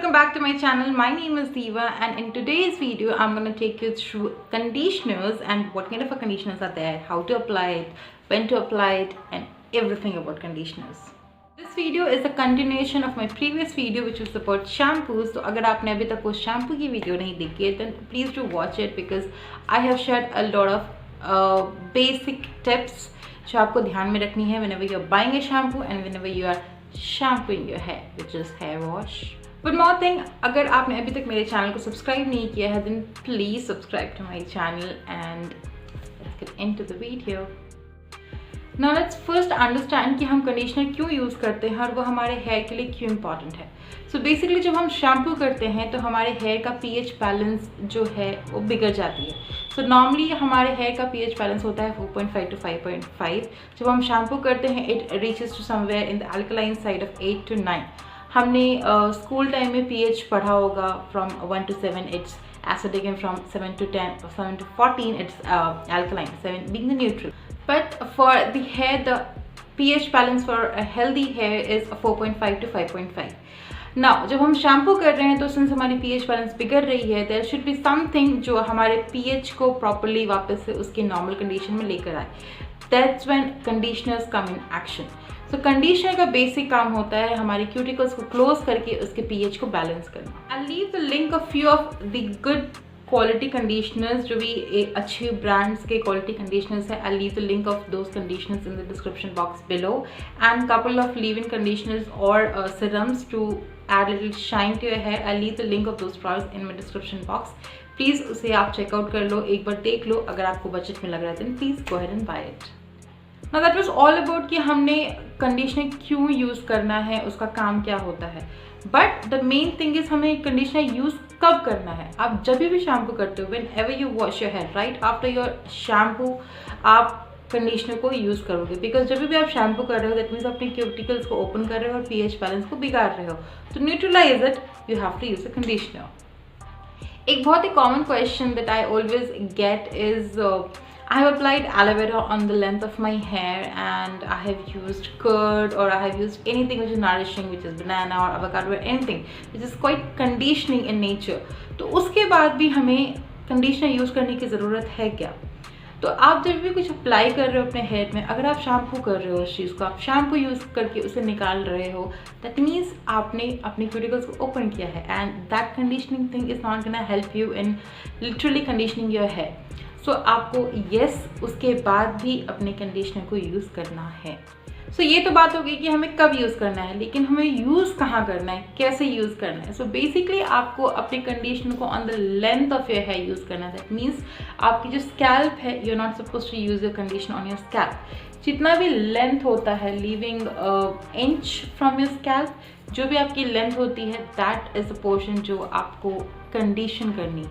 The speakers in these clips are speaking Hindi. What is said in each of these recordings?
welcome back to my channel. My name is Diva, and in today's video I'm going to take you through conditioners and what kind of conditioners are there, how to apply it, when to apply it, and everything about conditioners. This video is a continuation of my previous video which was about shampoos. So अगर आपने अभी तक वो shampoo की video नहीं देखी है, then please do watch it because I have shared a lot of basic tips जो आपको ध्यान में रखनी है whenever you are buying a shampoo and whenever you are shampooing your hair, which is hair wash. One more thing, अगर आपने अभी तक मेरे चैनल को सब्सक्राइब नहीं किया है, then please subscribe to my channel and let's get into the video. Now let's first understand कि हम कंडीशनर क्यों यूज़ करते हैं और वो हमारे हेयर के लिए क्यों इम्पॉर्टेंट है. सो बेसिकली जब हम शैम्पू करते हैं तो हमारे हेयर का pH बैलेंस जो है वो बिगड़ जाती है. सो नॉर्मली हमारे हेयर का pH बैलेंस होता है 4.5 to 5.5. जब हम शैम्पू करते हैं it reaches to somewhere in the alkaline side of 8 to 9. हमने स्कूल टाइम में pH पढ़ा होगा from 1 to 7 it's acidic and from 7 to 10 or 7 to 14 it's alkaline, 7 being the neutral. But for the hair, the pH balance for a healthy hair is 4.5 to 5.5. Now, जब हम शैम्पू कर रहे हैं तो सिंस हमारी pH बैलेंस बिगड़ रही है, there should be something जो हमारे pH को properly वापस से उसके नॉर्मल कंडीशन में लेकर आए. That's when conditioners come in action. So conditioner का बेसिक काम होता है हमारी क्यूटिकल्स को क्लोज करके उसके pH को बैलेंस करना. I'll leave the link of few of the good quality conditioners जो भी अच्छे ब्रांड्स के क्वालिटी कंडीशनर्स हैं. I leave the link of those conditioners in the description box below and couple of leave in conditioners और serums to add little shine to your hair. I leave the link of those products in my description box. Please उसे आप चेकआउट कर लो, एक बार देख लो. अगर आपको बजट में लग रहा है then please go ahead and buy it. Now that was all about कि हमने कंडीशनर क्यों यूज़ करना है, उसका काम क्या होता है. But the main thing is हमें कंडीशनर यूज़ कब करना है. आप जब भी शैम्पू करते हो, whenever you wash your hair, right after your shampoo आप कंडीशनर को यूज़ करोगे. बिकॉज जब भी आप शैम्पू कर रहे हो दैट मीन्स अपने क्यूटिकल्स को ओपन कर रहे हो और pH बैलेंस को बिगाड़ रहे हो. तो neutralize it you have to use a conditioner. एक बहुत ही common question that I always get is I have applied aloe vera on the length of my hair and I have used curd or I have used anything which is nourishing, which is banana or avocado or anything which is quite conditioning in nature. तो उसके बाद भी हमें कंडीशनर यूज़ करने की ज़रूरत है क्या. तो आप जब भी कुछ अप्लाई कर रहे हो अपने हेयर में, अगर आप शैम्पू कर रहे हो उस चीज़ को, आप शैम्पू यूज़ करके उसे निकाल रहे हो, दैट मीन्स आपने अपनी क्यूटिकल्स को ओपन किया है and that conditioning thing is not gonna help you in literally conditioning your hair. So आपको उसके बाद भी अपने कंडीशनर को यूज़ करना है. सो ये तो बात होगी कि हमें कब यूज़ करना है, लेकिन हमें यूज़ कहाँ करना है, कैसे यूज़ करना है. सो बेसिकली आपको अपने कंडीशनर को on the length of your hair use करना है. दैट मीन्स आपकी जो स्कैल्प है, you are not suppose to use your conditioner on your scalp. जितना भी लेंथ होता है, leaving inch from your scalp, जो भी आपकी लेंथ होती है दैट इज़ द पोर्शन जो आपको कंडीशन करनी.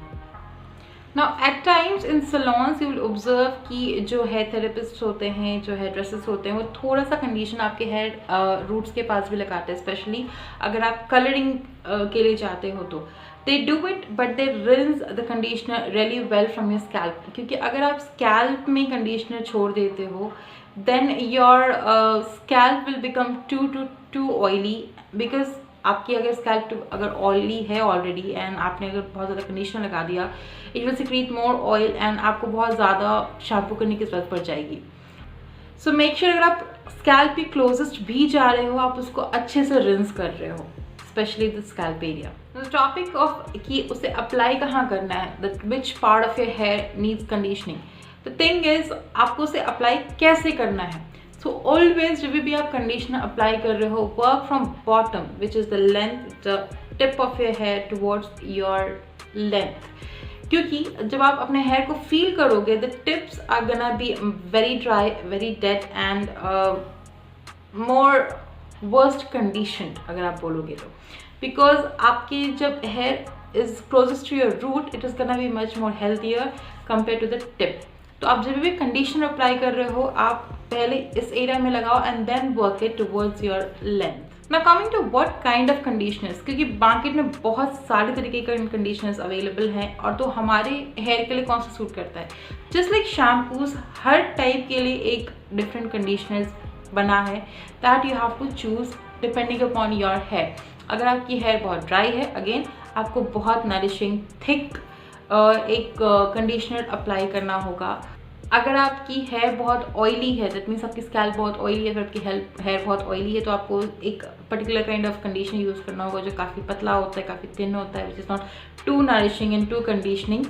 Now at times in salons you will observe कि जो हेयर थेरेपिस्ट होते हैं, जो हेयर ड्रेसर्स होते हैं, वो थोड़ा सा कंडीशन आपके हेयर रूट्स के पास भी लगाते हैं. स्पेशली अगर आप कलरिंग के लिए चाहते हो तो they do it but they rinse the conditioner really well from your scalp. क्योंकि अगर आप स्कैल्प में कंडीशनर छोड़ देते हो then your scalp will become too oily. Because आपकी अगर स्कैल्प अगर ऑयली है ऑलरेडी एंड आपने अगर बहुत ज़्यादा कंडीशनर लगा दिया, it will secrete more oil and आपको बहुत ज़्यादा शैम्पू करने की ज़रूरत पड़ जाएगी. सो मेक श्योर अगर आप स्कैल्प के क्लोजेस्ट भी जा रहे हो, आप उसको अच्छे से रिंस कर रहे हो, specially the scalp area. The topic of कि उसे अप्लाई कहाँ करना है, that which part of your hair needs conditioning. The thing is आपको उसे अप्लाई कैसे करना है. सो ऑलवेज जब भी आप कंडीशनर अप्लाई कर रहे हो, work from bottom which is the length, the tip of your hair towards your length. क्योंकि जब आप अपने हेयर को फील करोगे the tips are gonna be very dry, very dead and more worst condition अगर आप बोलोगे तो. बिकॉज आपकी जब hair is closest to your root it is gonna be much more healthier compare to the tip. तो आप जब भी कंडीशनर अप्लाई कर रहे हो, आप पहले इस एरिया में लगाओ and then work it towards your length. Now coming to what kind of conditioners, क्योंकि मार्केट में बहुत सारे तरीके के कंडीशनर्स अवेलेबल हैं और तो हमारे हेयर के लिए कौन सा सूट करता है. जस्ट लाइक शैम्पूज, हर टाइप के लिए एक डिफरेंट कंडीशनर्स बना है that you have to choose depending upon your hair. अगर आपकी हेयर बहुत ड्राई है, अगेन आपको बहुत नरिशिंग थिक एक कंडीशनर अप्लाई करना होगा। अगर आपकी हेयर बहुत ऑयली है, दैट मीन्स आपकी स्कैल्प बहुत ऑयली है, अगर आपकी हेयर बहुत ऑयली है तो आपको एक particular kind of conditioner use करना होगा जो काफ़ी पतला होता है, काफ़ी थिन होता है, which is not too nourishing and too conditioning.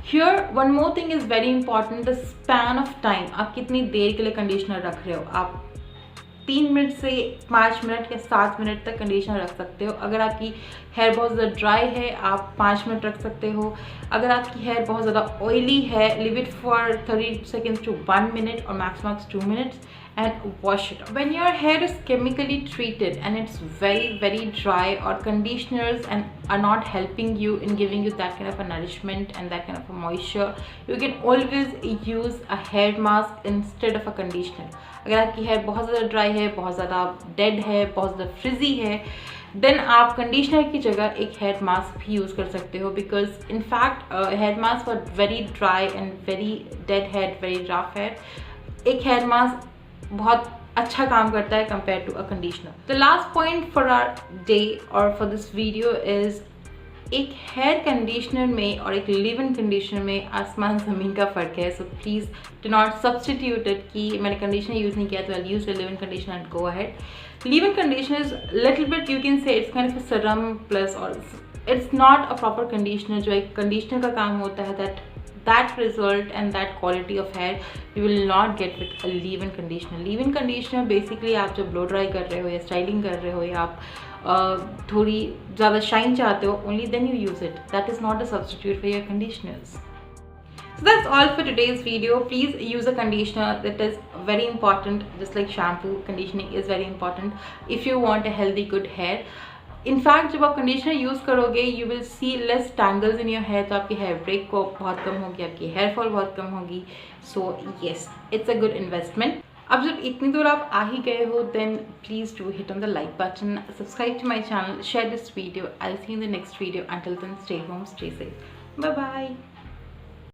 Here one more thing is very important, the span of time. आप कितनी देर के लिए कंडीशनर रख रहे हो। आप 3 मिनट से 5 मिनट या 7 मिनट तक कंडीशनर रख सकते हो। अगर आपकी हेयर बहुत ज़्यादा ड्राई है, आप 5 मिनट रख सकते हो। अगर आपकी हेयर बहुत ज़्यादा ऑयली है, live it for 30 seconds to 1 minute or maximum 2 minutes and wash it off. When your hair is chemically treated and it's very dry, or conditioners and are not helping you in giving you that kind of a nourishment and that kind of a moisture, you can always use a hair mask instead of a conditioner. अगर आपकी हेयर बहुत ज़्यादा ड्राई है, बहुत ज़्यादा डेड है, बहुत ज़्यादा फ्रिजी है, देन आप कंडीशनर की जगह एक हेयर मास्क भी यूज़ कर सकते हो, because in fact hair mask for very dry and very dead hair, very rough hair, एक हेयर मास्क बहुत अच्छा काम करता है compare to a conditioner. The last point for our day और फॉर दिस वीडियो इज, एक हेयर कंडीशनर में और एक लिव इन कंडीशनर में आसमान ज़मीन का फ़र्क है। So please do not substitute it कि मैंने कंडीशनर यूज़ नहीं किया तो I use a leave in conditioner and go ahead. Leave in conditioner is little bit, you can say it's kind of a serum plus, और it's not a proper conditioner. जो एक कंडीशनर का काम होता है, that result and that quality of hair you will not get with a leave-in conditioner. Leave-in conditioner basically आप जब blow dry कर रहे हो या styling कर रहे हो या आप थोड़ी ज़्यादा shine चाहते हो, only then you use it. That is not a substitute for your conditioners. So that's all for today's video. Please use a conditioner. That is very important. Just like shampoo, conditioning is very important if you want a healthy good hair. In fact जब आप कंडीशनर यूज़ करोगे, you will see less tangles in your hair, तो आपकी हेयर ब्रेक को बहुत कम होगी, आपकी हेयर फॉल बहुत कम होगी। So yes, it's a good investment. अब जब इतनी दूर आप आ ही गए हो, then please do hit on the like button, subscribe to my channel, share this video. I see in the next video. Until then, stay home, stay safe, bye bye.